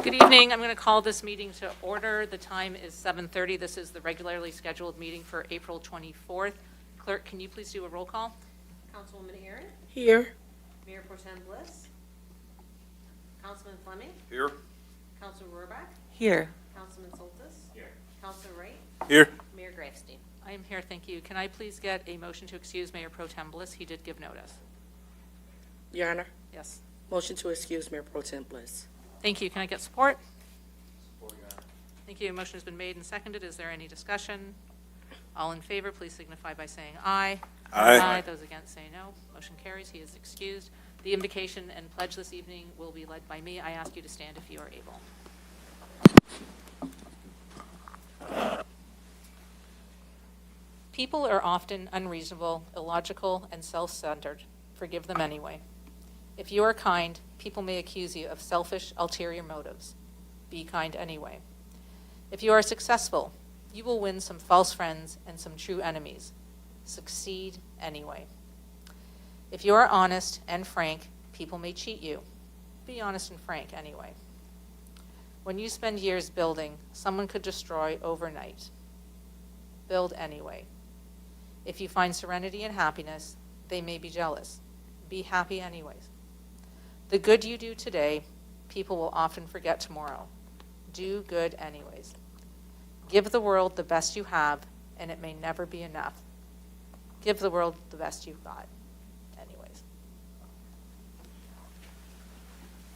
Good evening. I'm going to call this meeting to order. The time is 7:30. This is the regularly scheduled meeting for April 24th. Clerk, can you please do a roll call? Councilwoman Aaron, Here. Mayor Pro Tem Bliss, Councilman Fleming, Here. Councilman Rohrbach, Here. Councilman Soltis, Here. Councilman Wright, Here. Mayor Grafstein. I am here, thank you. Can I please get a motion to excuse Mayor Pro Tem Bliss? He did give notice. Your Honor, Yes. motion to excuse Mayor Pro Tem Bliss. Thank you. Can I get support? Thank you. A motion has been made and seconded. Is there any discussion? All in favor, please signify by saying aye. Aye. Those against say no. Motion carries. He is excused. The invocation and pledge this evening will be led by me. I ask you to stand if you are able. People are often unreasonable, illogical, and self-centered. Forgive them anyway. If you are kind, people may accuse you of selfish, ulterior motives. Be kind anyway. If you are successful, you will win some false friends and some true enemies. Succeed anyway. If you are honest and frank, people may cheat you. Be honest and frank anyway. When you spend years building, someone could destroy overnight. Build anyway. If you find serenity and happiness, they may be jealous. Be happy anyways. The good you do today, people will often forget tomorrow. Do good anyways. Give the world the best you have, and it may never be enough. Give the world the best you've got anyways.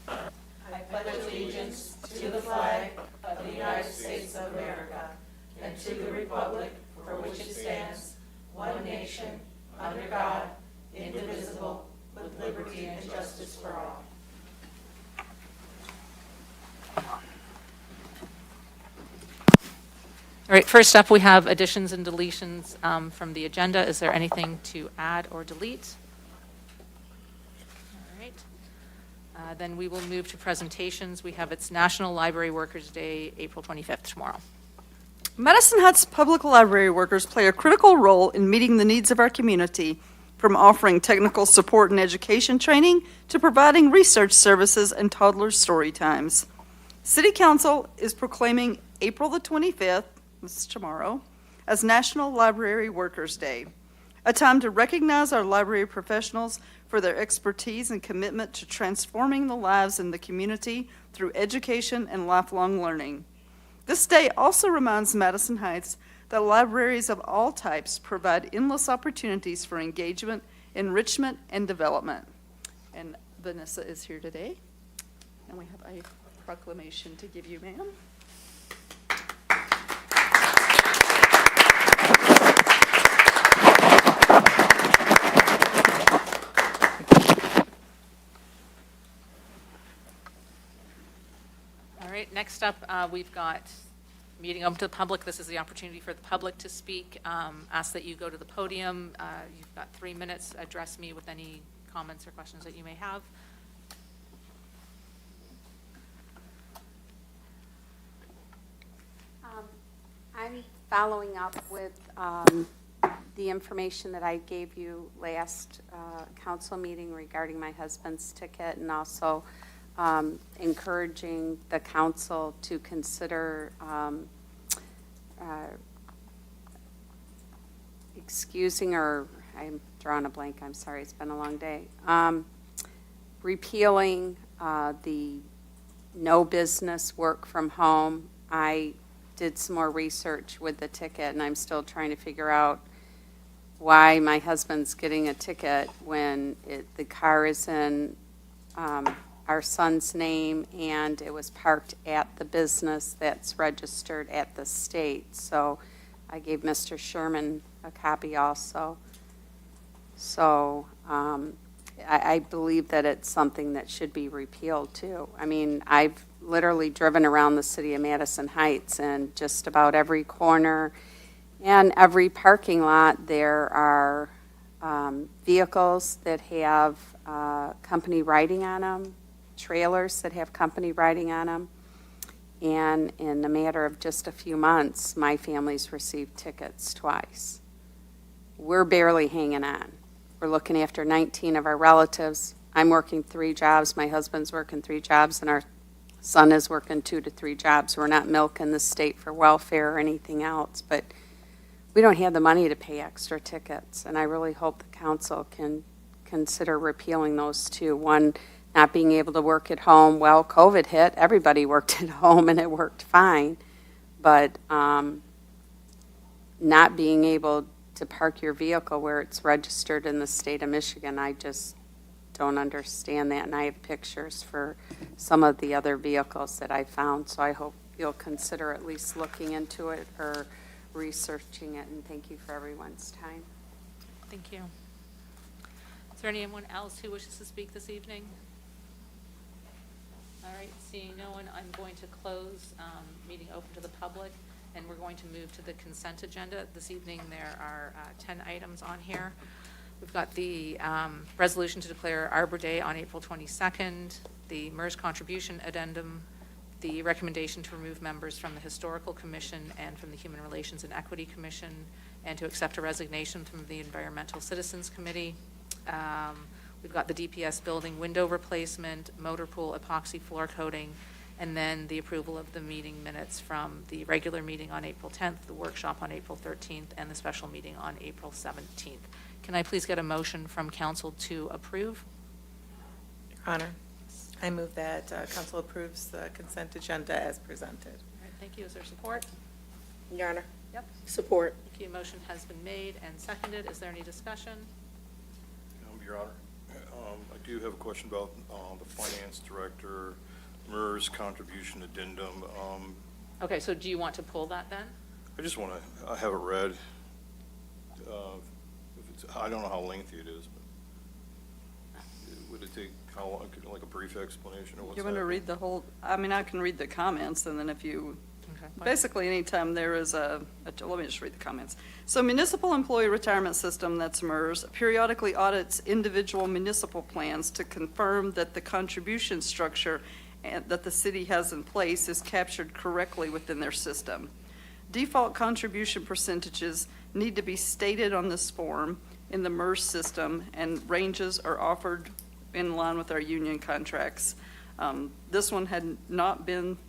I pledge allegiance to the flag of the United States of America and to the republic for which it stands, one nation, under God, indivisible, with liberty and justice for all. All right, first up, we have additions and deletions from the agenda. Is there anything to add or delete? All right. Then we will move to presentations. We have its National Library Workers' Day, April 25th, tomorrow. Madison Heights Public Library workers play a critical role in meeting the needs of our community, from offering technical support and education training to providing research services and toddler story times. City Council is proclaiming April the 25th, this is tomorrow, as National Library Workers' Day, a time to recognize our library professionals for their expertise and commitment to transforming the lives in the community through education and lifelong learning. This day also reminds Madison Heights that libraries of all types provide endless opportunities for engagement, enrichment, and development. And Vanessa is here today, and we have a proclamation to give you, ma'am. All right, next up, we've got meeting open to the public. This is the opportunity for the public to speak. Ask that you go to the podium. You've got 3 minutes. Address me with any comments or questions that you may have. I'm following up with the information that I gave you last council meeting regarding my husband's ticket, and also encouraging the council to consider excusing, or I'm drawing a blank, I'm sorry, it's been a long day, repealing the no business work from home. I did some more research with the ticket, and I'm still trying to figure out why my husband's getting a ticket when the car is in our son's name, and it was parked at the business that's registered at the state. So I gave Mr. Sherman a copy also. So I believe that it's something that should be repealed too. I mean, I've literally driven around the city of Madison Heights, and just about every corner and every parking lot there are vehicles that have company writing on them, trailers that have company writing on them. And in a matter of just a few months, my family's received tickets twice. We're barely hanging on. We're looking after 19 of our relatives. I'm working 3 jobs. My husband's working 3 jobs, and our son is working 2 to 3 jobs. We're not milking the state for welfare or anything else, but we don't have the money to pay extra tickets. And I really hope the council can consider repealing those two. One, not being able to work at home. Well, COVID hit, everybody worked at home and it worked fine. But not being able to park your vehicle where it's registered in the state of Michigan, I just don't understand that. And I have pictures for some of the other vehicles that I found, so I hope you'll consider at least looking into it or researching it, and thank you for everyone's time. Thank you. Is there anyone else who wishes to speak this evening? All right, seeing no one, I'm going to close meeting open to the public, and we're going to move to the consent agenda. This evening, there are 10 items on here. We've got the resolution to declare Arbor Day on April 22nd, the MERS contribution addendum, the recommendation to remove members from the Historical Commission and from the Human Relations and Equity Commission, and to accept a resignation from the Environmental Citizens Committee. We've got the DPS building window replacement, motor pool epoxy floor coating, and then the approval of the meeting minutes from the regular meeting on April 10th, the workshop on April 13th, and the special meeting on April 17th. Can I please get a motion from council to approve? Your Honor, I move that council approves the consent agenda as presented. All right, thank you. Is there support? Your Honor. Yep. Support. Thank you. Motion has been made and seconded. Is there any discussion? Your Honor, I do have a question about the finance director, MERS contribution addendum. Okay, so do you want to pull that then? I just want to have it read. I don't know how lengthy it is, but would it take how long, like a brief explanation of what's You want to happening? read the whole, I mean, I can read the comments, and then if you, Okay, fine. basically, anytime there is let me just read the comments. So Municipal Employee Retirement System, that's MERS, periodically audits individual municipal plans to confirm that the contribution structure that the city has in place is captured correctly within their system. Default contribution percentages need to be stated on this form in the MERS system, and ranges are offered in line with our union contracts. This one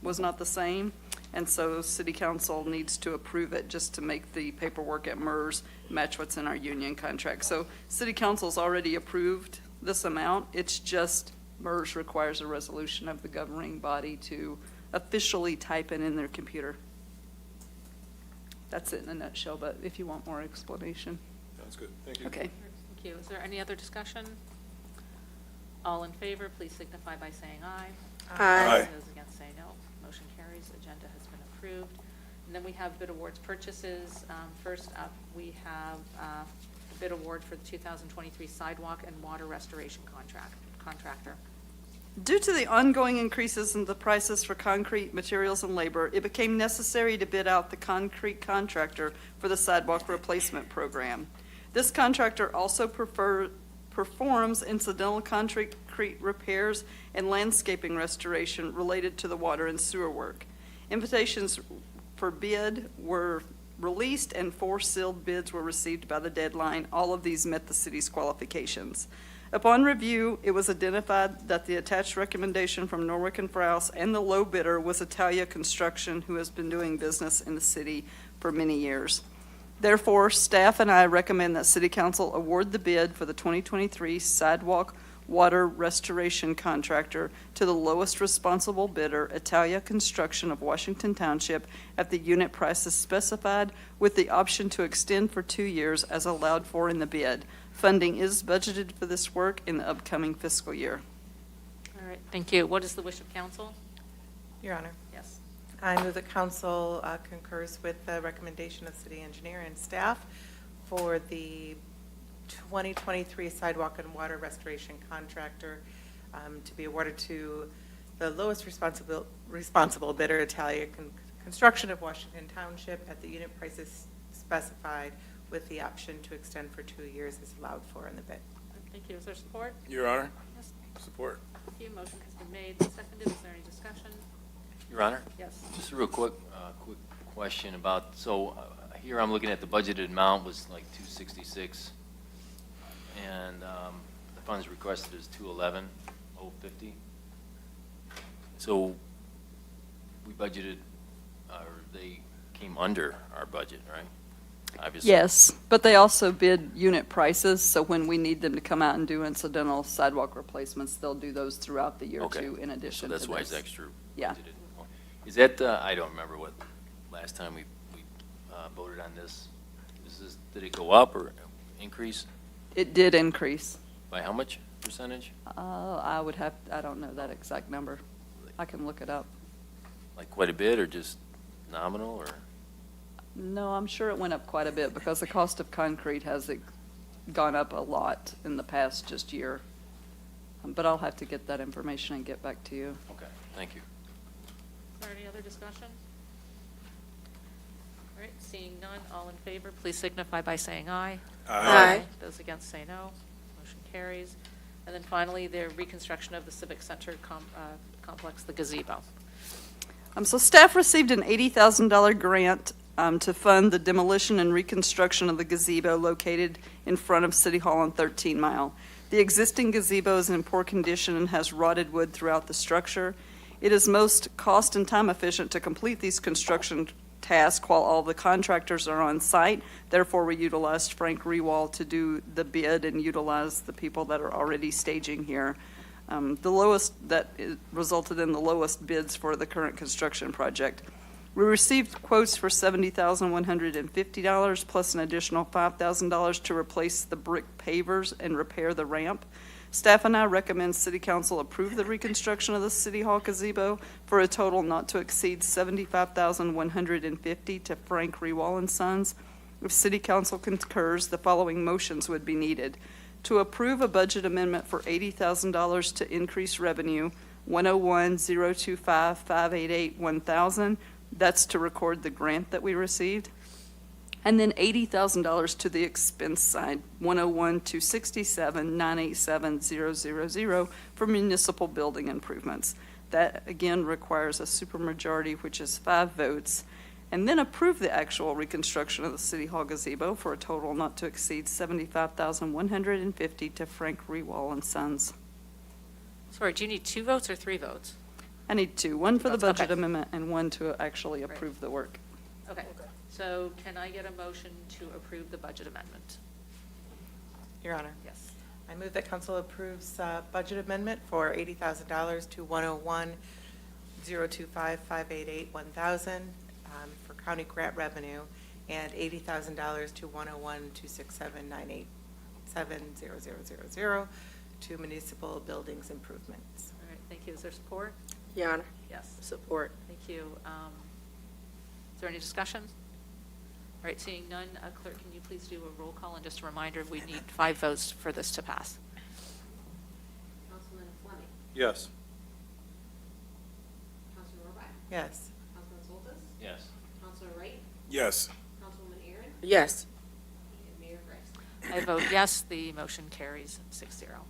was not the same, and so city council needs to approve it just to make the paperwork at MERS match what's in our union contract. So city council's already approved this amount. It's just MERS requires a resolution of the governing body to officially type it in their computer. That's it in a nutshell, but if you want more explanation. Sounds good. Thank you. Okay. Thank you. Is there any other discussion? All in favor, please signify by saying aye. Aye. Those against say no. Motion carries. Agenda has been approved. And then we have bid awards purchases. First up, we have the bid award for the 2023 sidewalk and water restoration contractor. Due to the ongoing increases in the prices for concrete materials and labor, it became necessary to bid out the concrete contractor for the sidewalk replacement program. This contractor also performs incidental concrete repairs and landscaping restoration related to the water and sewer work. Invitations for bid were released and 4 sealed bids were received by the deadline. All of these met the city's qualifications. Upon review, it was identified that the attached recommendation from Norwick and Frous and the low bidder was Italia Construction, who has been doing business in the city for many years. Therefore, staff and I recommend that City Council award the bid for the 2023 sidewalk water restoration contractor to the lowest responsible bidder, Italia Construction of Washington Township, at the unit prices specified, with the option to extend for 2 years as allowed for in the bid. Funding is budgeted for this work in the upcoming fiscal year. All right, thank you. What is the wish of council? Your Honor, Yes. I move that council concurs with the recommendation of city engineer and staff for the 2023 sidewalk and water restoration contractor to be awarded to the lowest responsible bidder, Italia Construction of Washington Township, at the unit prices specified, with the option to extend for 2 years as allowed for in the bid. Thank you. Is there support? Your Honor, Yes. support. Thank you. Motion has been made and seconded. Is there any discussion? Your Honor, Yes. just a real quick question about, here I'm looking at the budgeted amount was like 266, and the funds requested is 211,050. So we budgeted, or they came under our budget, right? Obviously. Yes, but they also bid unit prices, so when we need them to come out and do incidental sidewalk replacements, they'll do those throughout the year Okay. too, in So addition to that's why it's this. extra. Yeah. budgeted. Is that, I don't remember what, last time we voted on this. Did it go up or increase? It did increase. By how much percentage? I don't know that exact number. I can look it up. Like quite a bit or just nominal or? No, I'm sure it went up quite a bit because the cost of concrete has gone up a lot in the past just year. But I'll have to get that information and get back to you. Okay, thank you. Is there any other discussion? All right, seeing none, all in favor, please signify by saying aye. Aye. Those against say no. Motion carries. And then finally, the reconstruction of the Civic Center complex, the gazebo. So staff received an $80,000 grant to fund the demolition and reconstruction of the gazebo located in front of City Hall on 13 Mile. The existing gazebo is in poor condition and has rotted wood throughout the structure. It is most cost and time efficient to complete these construction tasks while all the contractors are on site. Therefore, we utilized Frank Rewall to do the bid and utilize the people that are already staging here. The lowest, resulted in the lowest bids for the current construction project. We received quotes for $70,150 plus an additional $5,000 to replace the brick pavers and repair the ramp. Staff and I recommend City Council approve the reconstruction of the City Hall gazebo for a total not to exceed $75,150 to Frank Rewall and Sons. If City Council concurs, the following motions would be needed. To approve a budget amendment for $80,000 to increase revenue, 101-025-588-1000. That's to record the grant that we received. And then $80,000 to the expense side, 101-267-987-000 for municipal building improvements. That, again, requires a supermajority, which is 5 votes. And then approve the actual reconstruction of the City Hall gazebo for a total not to exceed $75,150 to Frank Rewall and Sons. Sorry, do you need 2 votes or 3 votes? I need 2, one for the Okay. budget amendment and one to actually Right. approve the work. Okay, so can I get a motion to approve the budget amendment? Your Honor, Yes. I move that council approves budget amendment for $80,000 to 101-025-588-1000 for county grant revenue, and $80,000 to 101-267-987-0000 to municipal buildings improvements. All right, thank you. Is there support? Your Honor. Yes. Support. Thank you. Is there any discussion? All right, seeing none, clerk, can you please do a roll call? And just a reminder, we need 5 votes for this to pass. Councilman Fleming. Yes. Councilman Rohrbach. Yes. Councilman Soltis. Yes. Councilman Wright. Yes. Councilwoman Aaron. Yes. And Mayor Grice. I vote yes, the motion carries 6-0.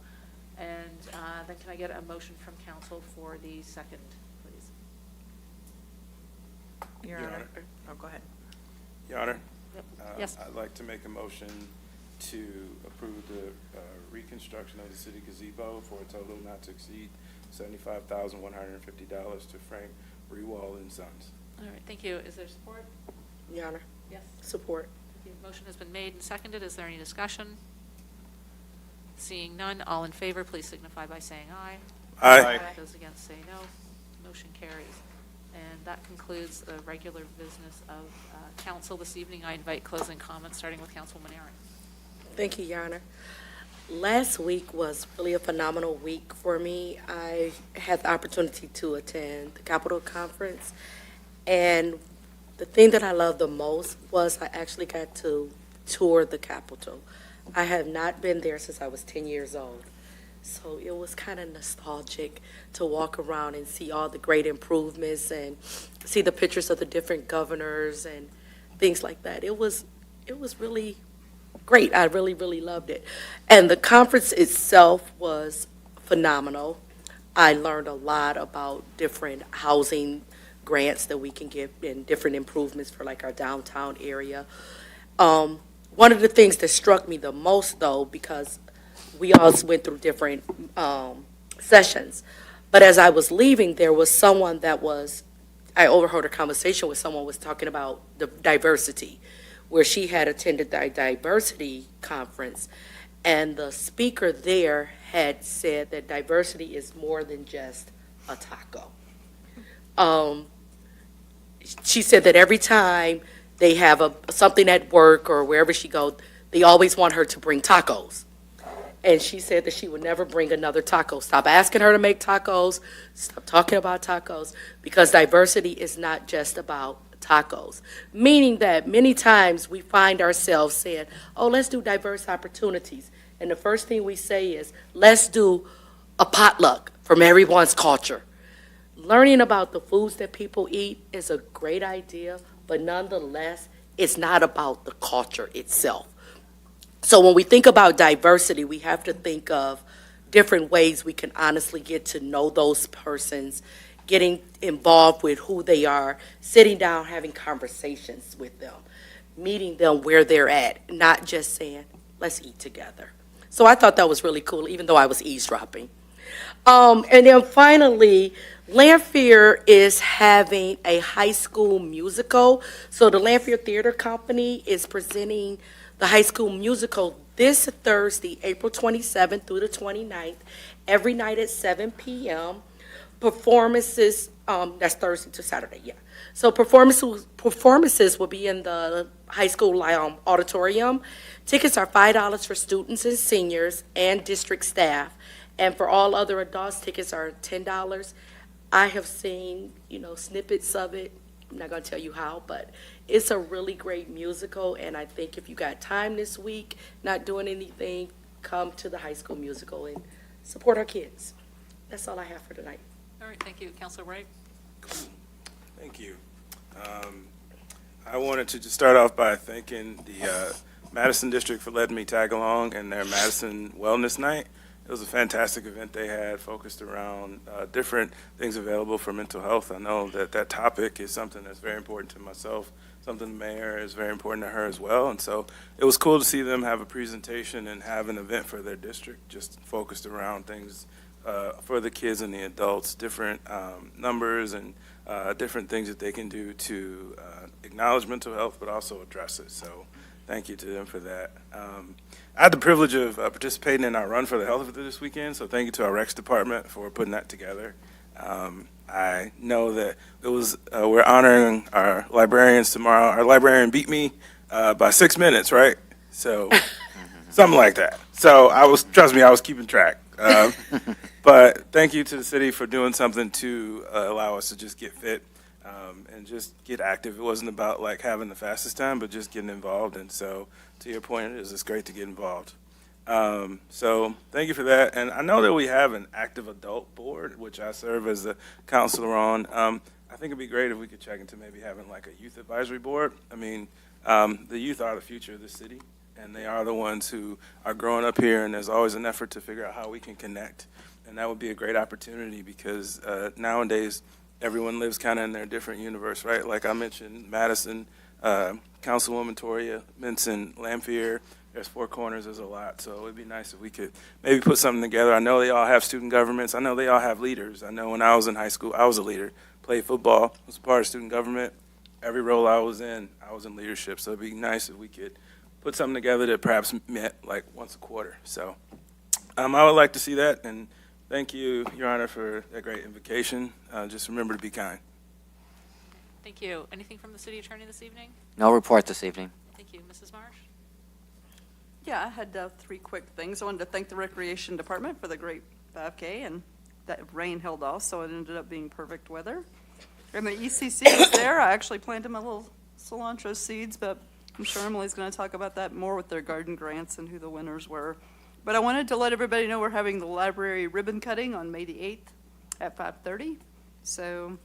And then can I get a motion from council for the second, please? Your Your Honor. Honor. Oh, go ahead. Your Honor? Yep. Yes. I'd like to make a motion to approve the reconstruction of the city gazebo for a total not to exceed $75,150 to Frank Rewall and Sons. All right, thank you. Is there support? Your Honor. Yes. Support. Thank you. Motion has been made and seconded. Is there any discussion? Seeing none, all in favor, please signify by saying aye. Aye. Those against say no. Motion carries. And that concludes the regular business of council this evening. I invite closing comments, starting with Councilwoman Aaron. Thank you, Your Honor. Last week was really a phenomenal week for me. I had the opportunity to attend the Capitol Conference, and the thing that I loved the most was I actually got to tour the Capitol. I have not been there since I was 10 years old, so it was kind of nostalgic to walk around and see all the great improvements and see the pictures of the different governors and things like that. It was really great. I really, really loved it. And the conference itself was phenomenal. I learned a lot about different housing grants that we can get and different improvements for like our downtown area. One of the things that struck me the most, though, because we all went through different sessions, but as I was leaving, there was someone that was I overheard a conversation where someone was talking about the diversity, where she had attended the diversity conference, and the speaker there had said that diversity is more than just a taco. She said that every time they have something at work or wherever she goes, they always want her to bring tacos. And she said that she would never bring another taco. Stop asking her to make tacos. Stop talking about tacos, because diversity is not just about tacos. Meaning that many times we find ourselves saying, oh, let's do diverse opportunities. And the first thing we say is, let's do a potluck from everyone's culture. Learning about the foods that people eat is a great idea, but nonetheless, it's not about the culture itself. So when we think about diversity, we have to think of different ways we can honestly get to know those persons, getting involved with who they are, sitting down, having conversations with them, meeting them where they're at, not just saying, let's eat together. So I thought that was really cool, even though I was eavesdropping. And then finally, Lanphier is having a high school musical. So the Lanphier Theater Company is presenting the high school musical this Thursday, April 27th through the 29th, every night at 7 p.m. Performances, that's Thursday to Saturday, yeah. So performances will be in the high school auditorium. Tickets are $5 for students and seniors and district staff. And for all other adults, tickets are $10. I have seen, snippets of it. I'm not going to tell you how, but it's a really great musical, and I think if you got time this week, not doing anything, come to the high school musical and support our kids. That's all I have for tonight. All right, thank you. Counselor Wright? Thank you. I wanted to just start off by thanking the Madison District for letting me tag along in their Madison Wellness Night. It was a fantastic event they had, focused around different things available for mental health. I know that topic is something that's very important to myself, something the mayor is very important to her as well. And so it was cool to see them have a presentation and have an event for their district, just focused around things for the kids and the adults, different numbers and different things that they can do to acknowledge mental health, but also address it. So thank you to them for that. I had the privilege of participating in our Run for the Health of this weekend, so thank you to our Recs department for putting that together. I know that it was, we're honoring our librarians tomorrow. Our librarian beat me by 6 minutes, right? So something like that. So trust me, I was keeping track. But thank you to the city for doing something to allow us to just get fit and just get active. It wasn't about like having the fastest time, but just getting involved. And so to your point, it's great to get involved. So thank you for that. And I know that we have an active adult board, which I serve as the counselor on. I think it'd be great if we could check into maybe having like a youth advisory board. I mean, the youth are the future of this city, and they are the ones who are growing up here, and there's always an effort to figure out how we can connect. And that would be a great opportunity because nowadays everyone lives kind of in their different universe, right? Like I mentioned, Madison, Councilwoman Toria mentioned Lanphier. There's Four Corners, there's a lot. So it would be nice if we could maybe put something together. I know they all have student governments. I know they all have leaders. I know when I was in high school, I was a leader. Played football, was a part of student government. Every role I was in leadership. So it'd be nice if we could put something together that perhaps met like once a quarter. So I would like to see that. And thank you, Your Honor, for that great invocation. Just remember to be kind. Thank you. Anything from the city attorney this evening? No report this evening. Thank you. Mrs. Marsh? Yeah, I had 3 quick things. I wanted to thank the Recreation Department for the great 5K, and that rain held off, so it ended up being perfect weather. And the ECC was there. I actually planted my little cilantro seeds, but I'm sure Emily's going to talk about that more with their garden grants and who the winners were. But I wanted to let everybody know we're having the library ribbon cutting on May the 8th at 5:30. So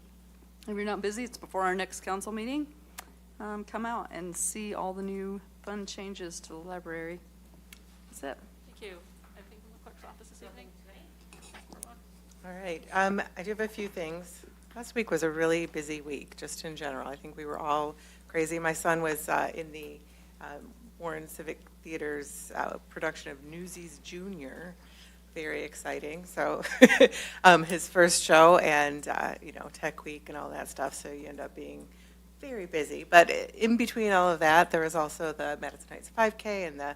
if you're not busy, it's before our next council meeting. Come out and see all the new fun changes to the library. That's it. Thank you. Anything from the clerk's office this evening? All right, I do have a few things. Last week was a really busy week, just in general. I think we were all crazy. My son was in the Warren Civic Theater's production of Newsies Junior. very exciting. So his first show and, Tech Week and all that stuff, so you end up being very busy. But in between all of that, there was also the Madison Heights 5K and the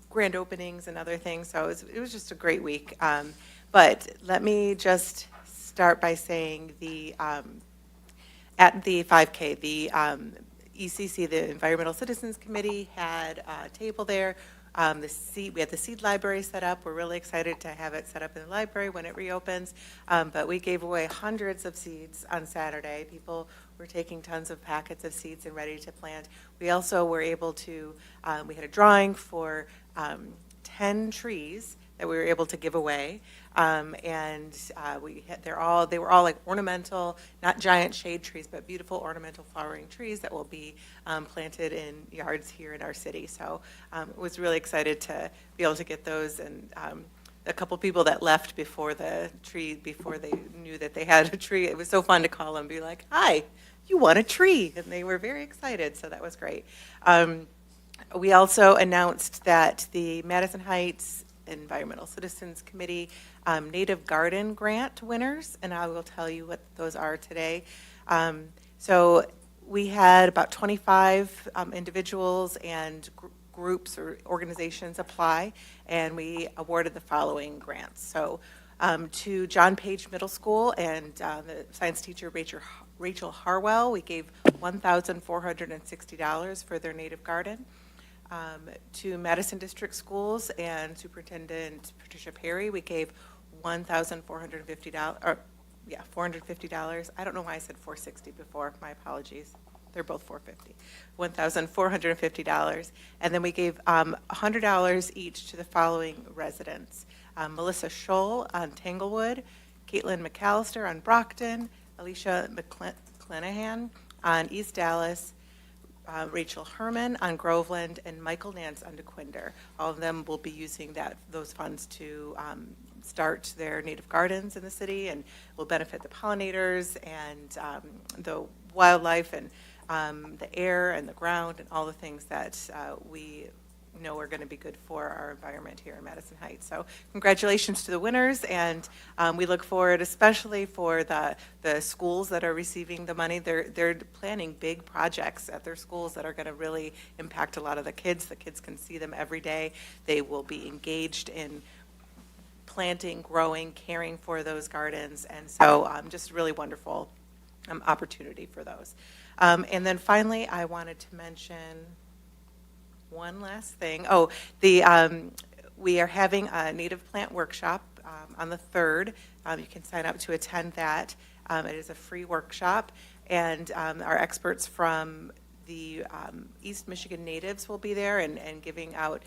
grand openings and other things. So it was just a great week. But let me just start by saying at the 5K, the ECC, the Environmental Citizens Committee, had a table there. We had the seed library set up. We're really excited to have it set up in the library when it reopens. But we gave away hundreds of seeds on Saturday. People were taking tons of packets of seeds and ready to plant. We also were able to, we had a drawing for 10 trees that we were able to give away. They were all like ornamental, not giant shade trees, but beautiful ornamental flowering trees that will be planted in yards here in our city. So was really excited to be able to get those, and a couple people that left before they knew that they had a tree. It was so fun to call them and be like, "Hi, you won a tree," and they were very excited. So that was great. We also announced that the Madison Heights Environmental Citizens Committee Native Garden Grant winners, and I will tell you what those are today. So we had about 25 individuals and groups or organizations apply, and we awarded the following grants. So to John Page Middle School and the science teacher Rachel Harwell, we gave $1,460 for their native garden. To Madison District Schools and Superintendent Patricia Perry, we gave $1,450. $450. I don't know why I said $460 before. My apologies. They're both $450. $1,450. And then we gave $100 each to the following residents: Melissa Scholl on Tanglewood, Caitlin McAllister on Brockton, Alicia McClanahan on East Dallas, Rachel Herman on Groveland, and Michael Nance on DeQuinder. All of them will be using those funds to start their native gardens in the city, and will benefit the pollinators and the wildlife and the air and the ground and all the things that we know are going to be good for our environment here in Madison Heights. So congratulations to the winners, and we look forward, especially for the schools that are receiving the money. They're planning big projects at their schools that are going to really impact a lot of the kids. The kids can see them every day. They will be engaged in planting, growing, caring for those gardens, and so just really wonderful opportunity for those. And then finally, I wanted to mention one last thing. We are having a native plant workshop on the 3rd. You can sign up to attend that. It is a free workshop, and our experts from the East Michigan Natives will be there and giving out,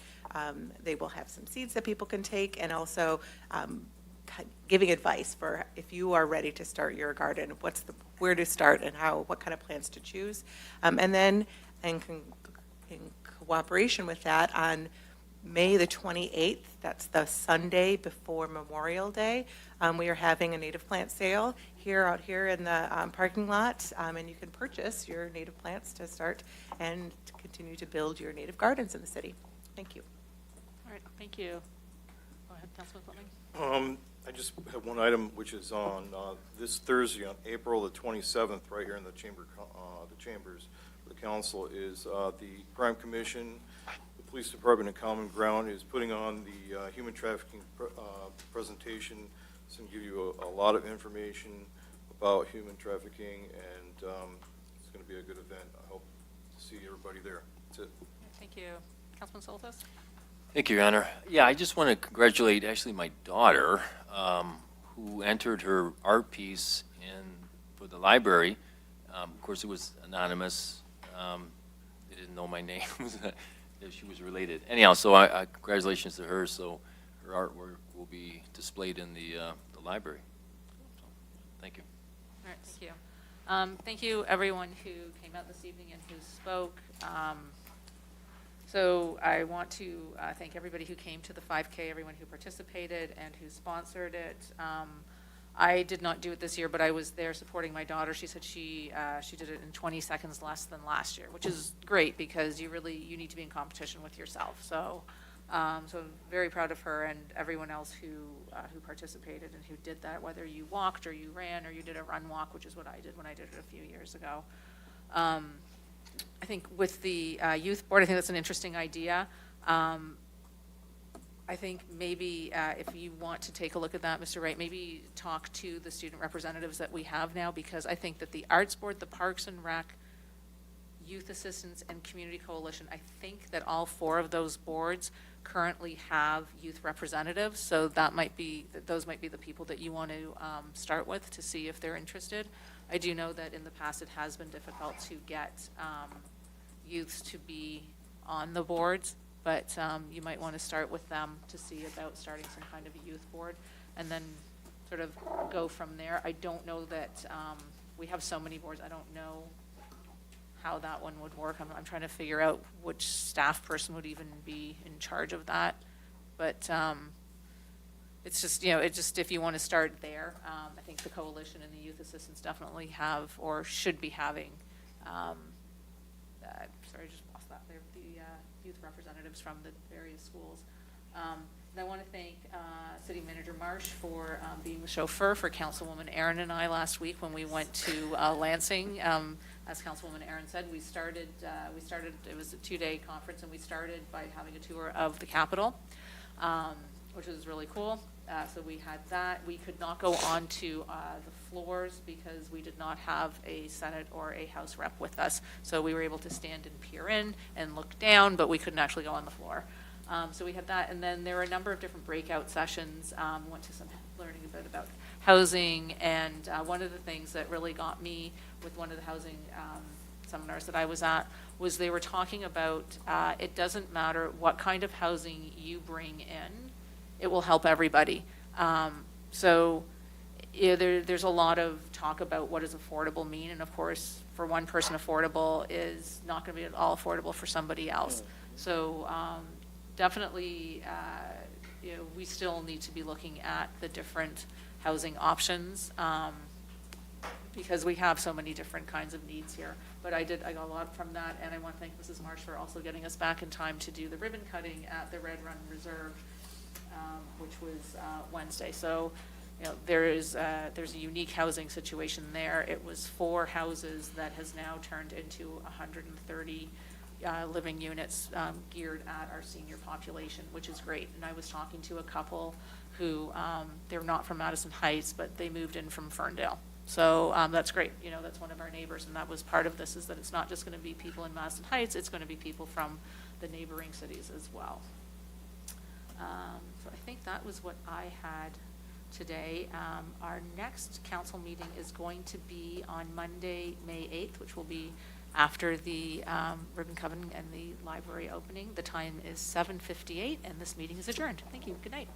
they will have some seeds that people can take, and also giving advice for if you are ready to start your garden, where to start and what kind of plants to choose. And then in cooperation with that, on May the 28th, that's the Sunday before Memorial Day, we are having a native plant sale out here in the parking lot, and you can purchase your native plants to start and to continue to build your native gardens in the city. Thank you. All right, thank you. Go ahead, Councilman Fleming. I just have one item, which is on this Thursday, on April the 27th, right here in the chambers. The council is the Crime Commission, the Police Department, and Common Ground is putting on the human trafficking presentation. It's going to give you a lot of information about human trafficking, and it's going to be a good event. I hope to see everybody there. That's it. Thank you. Councilman Soltis? Thank you, Your Honor. Yeah, I just want to congratulate actually my daughter, who entered her art piece for the library. Of course, it was anonymous. They didn't know my name, if she was related. Anyhow, so congratulations to her. So her artwork will be displayed in the library. So, thank you. All right, thank you. Thank you, everyone who came out this evening and who spoke. So I want to thank everybody who came to the 5K, everyone who participated and who sponsored it. I did not do it this year, but I was there supporting my daughter. She said she did it in 20 seconds less than last year, which is great because you need to be in competition with yourself. So So I'm very proud of her and everyone else who participated and who did that, whether you walked or you ran or you did a run walk, which is what I did when I did it a few years ago. I think with the youth board, I think that's an interesting idea. I think maybe if you want to take a look at that, Mr. Wright, maybe talk to the student representatives that we have now, because I think that the Arts Board, the Parks and Rec, Youth Assistance, and Community Coalition, I think that all 4 of those boards currently have youth representatives, so that might be, those might be the people that you want to start with to see if they're interested. I do know that in the past it has been difficult to get youths to be on the boards, but you might want to start with them to see about starting some kind of a youth board, and then sort of go from there. I don't know that, we have so many boards, I don't know how that one would work. I'm trying to figure out which staff person would even be in charge of that. But it's just, if you want to start there, I think the coalition and the youth assistants definitely have, or should be having, sorry, I just lost that there, the youth representatives from the various schools. And I want to thank City Manager Marsh for being the chauffeur for Councilwoman Aaron and I last week when we went to Lansing. As Councilwoman Aaron said, we started, it was a 2-day conference, and we started by having a tour of the Capitol, which was really cool. So we had that. We could not go on to the floors because we did not have a Senate or a House rep with us. So we were able to stand and peer in and look down, but we couldn't actually go on the floor. So we had that, and then there were a number of different breakout sessions. Went to some learning a bit about housing, and one of the things that really got me with one of the housing seminars that I was at was they were talking about it doesn't matter what kind of housing you bring in, it will help everybody. So there's a lot of talk about what does affordable mean, and of course, for one person, affordable is not going to be at all affordable for somebody else. So definitely, we still need to be looking at the different housing options because we have so many different kinds of needs here. But I got a lot from that, and I want to thank Mrs. Marsh for also getting us back in time to do the ribbon cutting at the Red Run Reserve, which was Wednesday. So, there's a unique housing situation there. It was 4 houses that has now turned into 130 living units geared at our senior population, which is great. And I was talking to a couple who, they're not from Madison Heights, but they moved in from Ferndale. So that's great. That's one of our neighbors, and that was part of this, is that it's not just going to be people in Madison Heights, it's going to be people from the neighboring cities as well. So I think that was what I had today. Our next council meeting is going to be on Monday, May 8th, which will be after the ribbon cutting and the library opening. The time is 7:58, and this meeting is adjourned. Thank you. Good night.